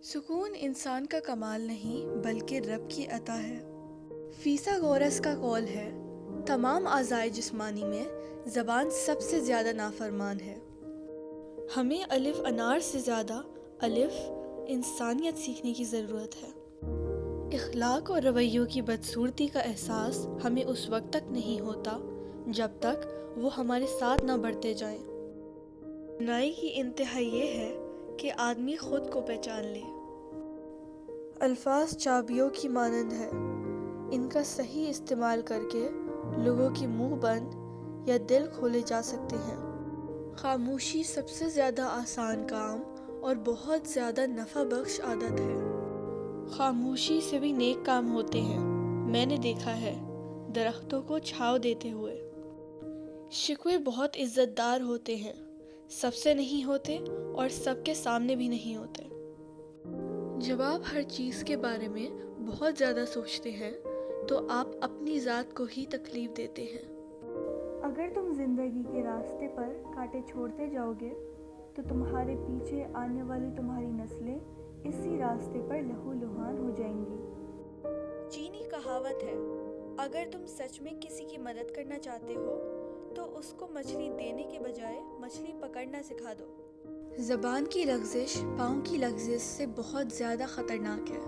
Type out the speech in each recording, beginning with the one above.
سکون انسان کا کمال نہیں بلکہ رب کی عطا ہے۔ فیثاغورس کا قول ہے، تمام اعضائے جسمانی میں زبان سب سے زیادہ نافرمان ہے۔ ہمیں الف انار سے زیادہ الف انسانیت سیکھنے کی ضرورت ہے۔ اخلاق اور رویوں کی بدصورتی کا احساس ہمیں اس وقت تک نہیں ہوتا جب تک وہ ہمارے ساتھ نہ بڑھتے جائیں۔ دانائی کی انتہا یہ ہے کہ آدمی خود کو پہچان لے۔ الفاظ چابیوں کی مانند ہے، ان کا صحیح استعمال کر کے لوگوں کے منہ بند یا دل کھولے جا سکتے ہیں۔ خاموشی سب سے زیادہ آسان کام اور بہت زیادہ نفع بخش عادت ہے۔ خاموشی سے بھی نیک کام ہوتے ہیں، میں نے دیکھا ہے درختوں کو چھاؤں دیتے ہوئے۔ شکوے بہت عزت دار ہوتے ہیں، سب سے نہیں ہوتے اور سب کے سامنے بھی نہیں ہوتے۔ جب آپ ہر چیز کے بارے میں بہت زیادہ سوچتے ہیں تو آپ اپنی ذات کو ہی تکلیف دیتے ہیں۔ اگر تم زندگی کے راستے پر کانٹے چھوڑتے جاؤ گے تو تمہارے پیچھے آنے والی تمہاری نسلیں اسی راستے پر لہو لہان ہو جائیں گی۔ چینی کہاوت ہے، اگر تم سچ میں کسی کی مدد کرنا چاہتے ہو تو اس کو مچھلی دینے کے بجائے مچھلی پکڑنا سکھا دو۔ زبان کی لغزش پاؤں کی لغزش سے بہت زیادہ خطرناک ہے۔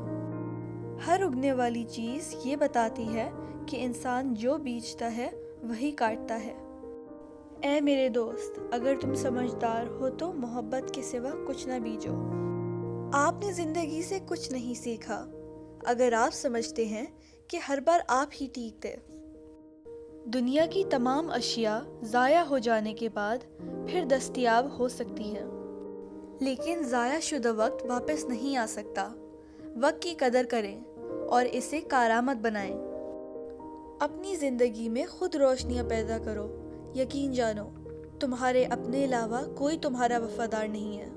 ہر اگنے والی چیز یہ بتاتی ہے کہ انسان جو بیجتا ہے وہی کاٹتا ہے۔ اے میرے دوست، اگر تم سمجھدار ہو تو محبت کے سوا کچھ نہ بیجو۔ آپ نے زندگی سے کچھ نہیں سیکھا اگر آپ سمجھتے ہیں کہ ہر بار آپ ہی ٹھیک تھے۔ دنیا کی تمام اشیاء ضائع ہو جانے کے بعد پھر دستیاب ہو سکتی ہیں، لیکن ضائع شدہ وقت واپس نہیں آ سکتا۔ وقت کی قدر کریں اور اسے کارآمد بنائیں۔ اپنی زندگی میں خود روشنیاں پیدا کرو۔ یقین جانو، تمہارے اپنے علاوہ کوئی تمہارا وفادار نہیں ہے۔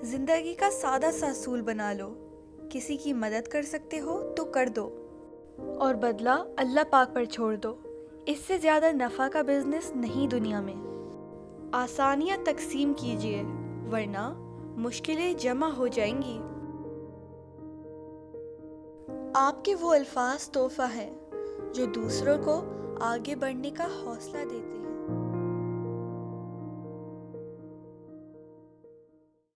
زندگی کا سادہ سا اصول بنا لو، کسی کی مدد کر سکتے ہو تو کر دو اور بدلہ اللہ پاک پر چھوڑ دو۔ اس سے زیادہ نفع کا بزنس نہیں دنیا میں۔ آسانیاں تقسیم کیجیے ورنہ مشکلیں جمع ہو جائیں گی۔ آپ کے وہ الفاظ تحفہ ہیں جو دوسروں کو آگے بڑھنے کا حوصلہ دیتے ہیں۔